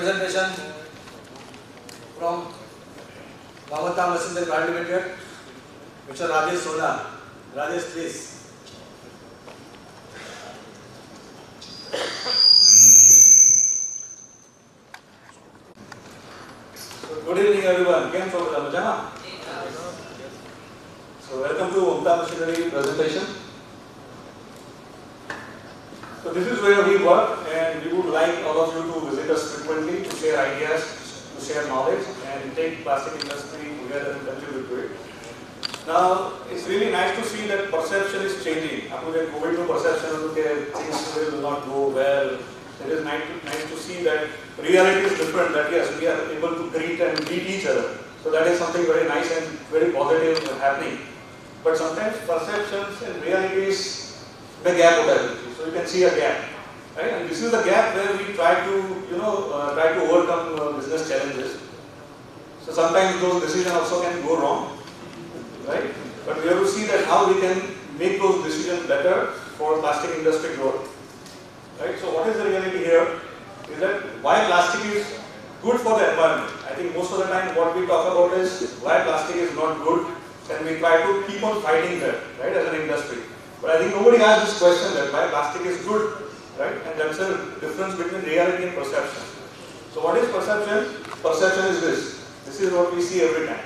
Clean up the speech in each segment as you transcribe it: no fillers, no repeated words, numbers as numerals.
presentation from Mamata Machinery Private Limited, Mr. Rajesh Sonar. Rajesh, please. Good evening, everyone. Came from Ramajana. So, welcome to Mamata Machinery presentation. So, this is where we work, and we would like all of you to visit us frequently to share ideas, to share knowledge, and take plastic industry together and contribute to it. Now, it's really nice to see that perception is changing. After COVID perception, things will not go well. It is nice to see that reality is different, that yes, we are able to greet and meet each other. So that is something very nice and very positive happening. But sometimes perceptions and reality is the gap of so you can see a gap. Right? And this is the gap where we try to overcome business challenges. So sometimes those decisions also can go wrong. Right? But we have to see that how we can make those decisions better for plastic industry growth. Right? So what is the reality here is that why plastic is good for the environment. I think most of the time what we talk about is why plastic is not good, and we try to keep on fighting that, right, as an industry. But I think nobody asked this question that why plastic is good, right? And that's a difference between reality and perception. So what is perception? Perception is this. This is what we see every time.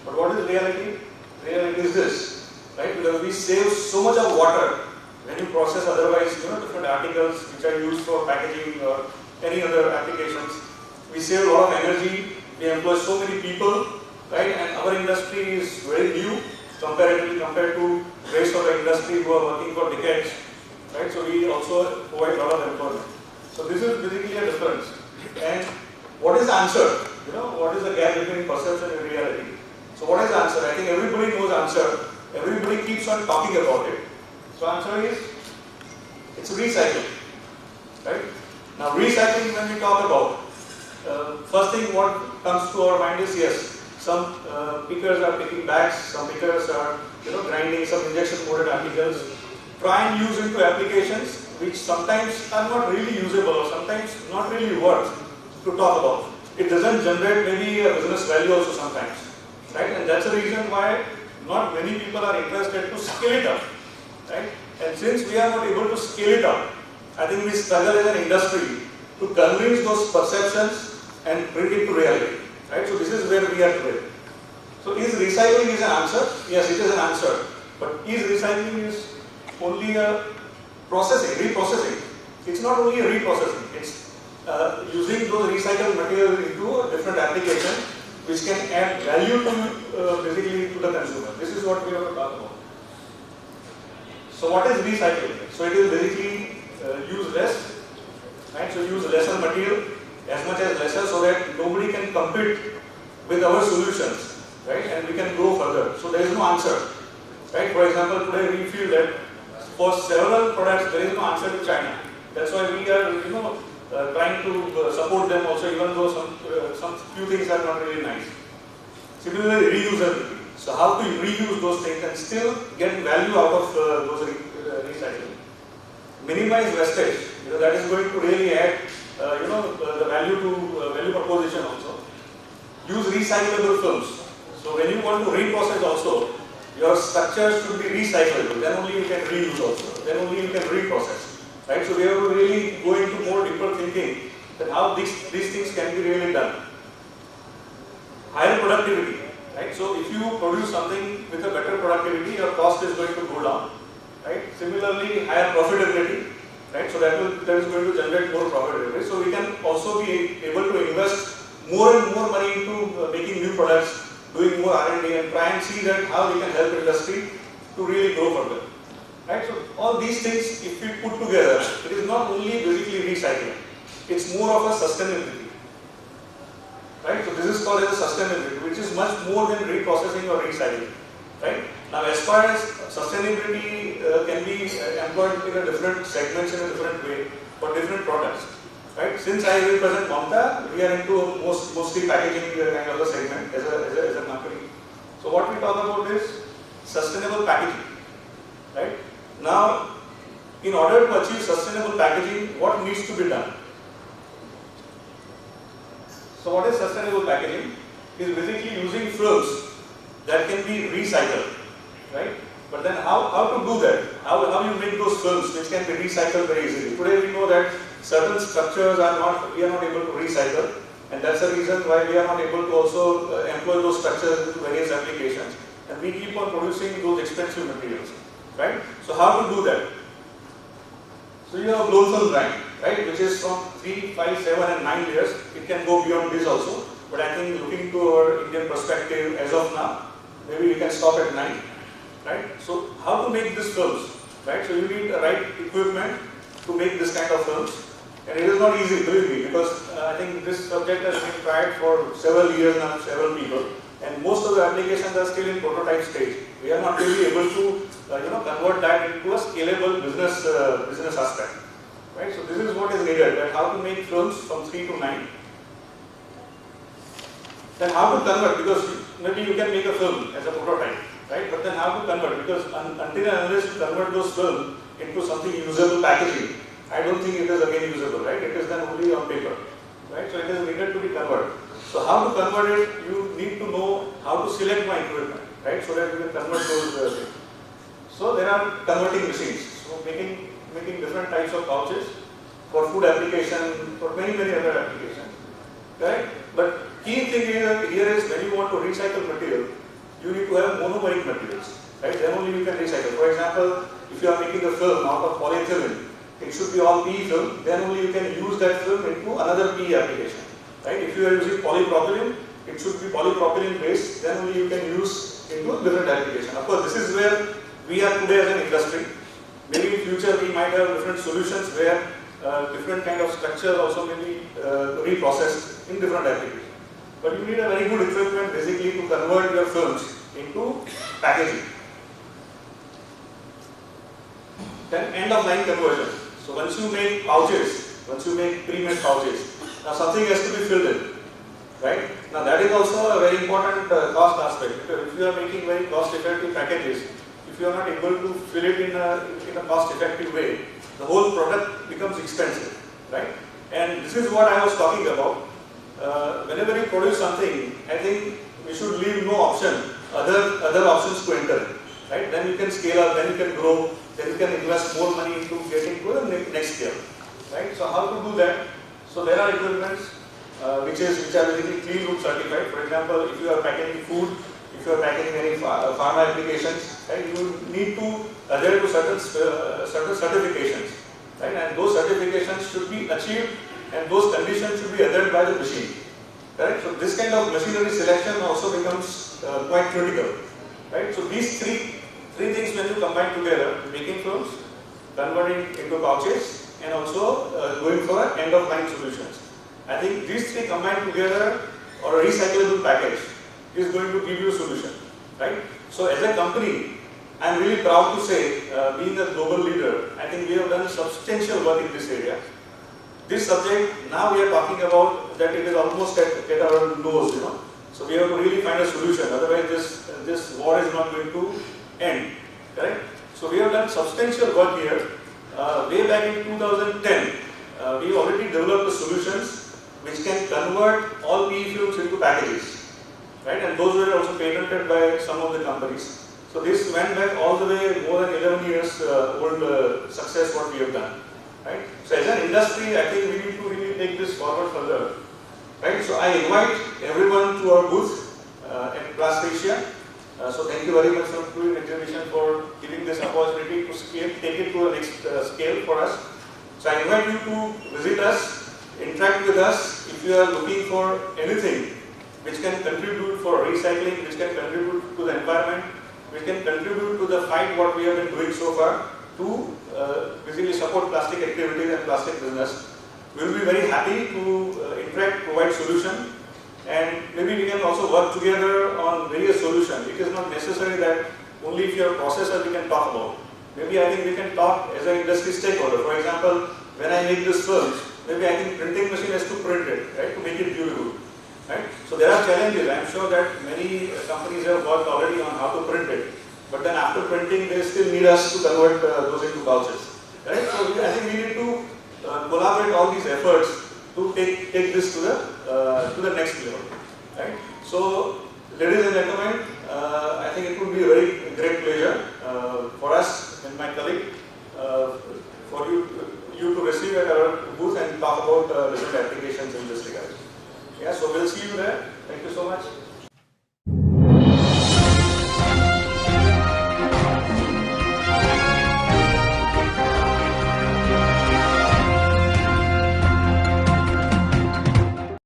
But what is reality? Reality is this, right? Because we save so much of water when you process otherwise, different articles which are used for packaging or any other applications. We save a lot of energy, we employ so many people, right? And our industry is very new comparatively compared to rest of the industry who are working for decades, right? So we also provide a lot of employment. So this is basically a difference. And what is the answer? What is the gap between perception and reality? So what is the answer? I think everybody knows the answer. Everybody keeps on talking about it. So answer is, it's recycling, right? Now recycling, when we talk about, first thing what comes to our mind is, yes, some pickers are picking bags, some pickers are grinding some injection molded articles, try and use into applications which sometimes are not really usable or sometimes not really worth to talk about. It doesn't generate maybe a business value also sometimes, right? And that's the reason why not many people are interested to scale it up. Right? And since we are not able to scale it up, I think we struggle as an industry to convince those perceptions and bring it to reality. Right? So this is where we are today. So is recycling an answer? Yes, it is an answer. But is recycling is only a processing, reprocessing? It's not only a reprocessing. It's using those recycled materials into a different application which can add value to basically to the consumer. This is what we have to talk about. So what is recycling? So it is basically use less, right? So use lesser material, as much as lesser, so that nobody can compete with our solutions, right? And we can go further. So there is no answer, right? For example, today we feel that for several products there is no answer to China. That's why we are, trying to support them also, even though some few things are not really nice. Similarly, reusability. So how to reuse those things and still get value out of those recycling. Minimize wastage. That is going to really add, the value to value proposition also. Use recyclable films. So when you want to reprocess also, your structure should be recyclable. Then only you can reuse also. Then only you can reprocess. Right? So we have to really go into more deeper thinking that how these things can be really done. Higher productivity. Right? So if you produce something with a better productivity, your cost is going to go down. Right? Similarly, higher profitability. Right? So that is going to generate more profitability. So we can also be able to invest more and more money into making new products, doing more R&D, and try and see that how we can help industry to really grow further. Right? So all these things, if we put together, it is not only basically recycling. It's more of a sustainability. Right? So this is called as a sustainability, which is much more than reprocessing or recycling. Right? Now, as far as sustainability can be employed in a different segments in a different way for different products. Right? Since I represent Mamata, we are into mostly packaging kind of a segment as a company. So what we talk about is sustainable packaging. Right? Now, in order to achieve sustainable packaging, what needs to be done? So what is sustainable packaging? Is basically using films that can be recycled, right? But then how to do that? How you make those films which can be recycled very easily? Today we know that certain structures we are not able to recycle, and that's the reason why we are not able to also employ those structures into various applications, and we keep on producing those expensive materials, right? So how to do that? So you have a blown film drying, right, which is from 3, 5, 7 and 9 layers. It can go beyond this also, but I think looking to our Indian perspective as of now, maybe we can stop at 9, right? So how to make these films, right? So you need the right equipment to make this kind of films, and it is not easy, believe me, because I think this subject has been tried for several years now, several people, and most of the applications are still in prototype stage. We are not really able to convert that into a scalable business aspect, right? So this is what is needed, that how to make films from 3 to 9. Then how to convert, because maybe you can make a film as a prototype, right? But then how to convert, because until and unless you convert those films into something usable packaging, I don't think it is again usable, right? It is done only on paper, right? So it is needed to be converted. So how to convert it, you need to know how to select my equipment, right? So that you can convert those things. So there are converting machines, so making different types of pouches for food application, for many other applications, right? But key thing here is when you want to recycle material, you need to have monomeric materials, right? Then only you can recycle. For example, if you are making a film out of polyethylene, it should be all PE film, then only you can use that film into another PE application, right? If you are using polypropylene, it should be polypropylene based, then only you can use into a different application. Of course, this is where we are today as an industry. Maybe in future we might have different solutions where different kind of structures also may be reprocessed in different applications. But you need a very good equipment basically to convert your films into packaging. Then end of line conversion. So once you make pouches, once you make pre-made pouches, now something has to be filled in, right? Now that is also a very important cost aspect. If you are making very cost-effective packages, if you are not able to fill it in a cost-effective way, the whole product becomes expensive, right? And this is what I was talking about. Whenever you produce something, I think we should leave no option, other options to enter, right? Then you can scale up, then you can grow, then you can invest more money into getting to the next scale, right? So how to do that? So there are equipments which are basically clean loop certified. For example, if you are packaging food, if you are packaging any pharma applications, right, you need to adhere to certain certifications, right? And those certifications should be achieved, and those conditions should be adhered by the machine, right? So this kind of machinery selection also becomes quite critical, right? So these three things when you combine together, making films, converting into pouches, and also going for end of line solutions. I think these three combined together, or a recyclable package, is going to give you a solution, right? So as a company, I am really proud to say, being a global leader, I think we have done substantial work in this area. This subject, now we are talking about that it is almost at our nose, So we have to really find a solution, otherwise this war is not going to end, correct? So we have done substantial work here. Way back in 2010, we already developed the solutions which can convert all PE films into packages, right? And those were also patented by some of the companies. So this went back all the way more than 11 years old success what we have done, right? So as an industry, I think we need to really take this forward further, right? So I invite everyone to our booth at Blast Asia. So thank you very much for doing exhibition, for giving this opportunity to take it to a next scale for us. So I invite you to visit us, interact with us if you are looking for anything which can contribute for recycling, which can contribute to the environment, which can contribute to the fight what we have been doing so far to basically support plastic activities and plastic business. We will be very happy to interact, provide solution, and maybe we can also work together on various solutions. It is not necessary that only if you are a processor we can talk about. Maybe I think we can talk as an industry stakeholder. For example, when I make this films, maybe I think printing machine has to print it, right, to make it beautiful, right? So there are challenges. I am sure that many companies have worked already on how to print it, but then after printing, they still need us to convert those into pouches, right? So I think we need to collaborate all these efforts to take this to the next level, right? So, ladies and gentlemen, I think it would be a very great pleasure for us and my colleague for you to receive at our booth and talk about different applications in this regard. Yeah, so we'll see you there. Thank you so much.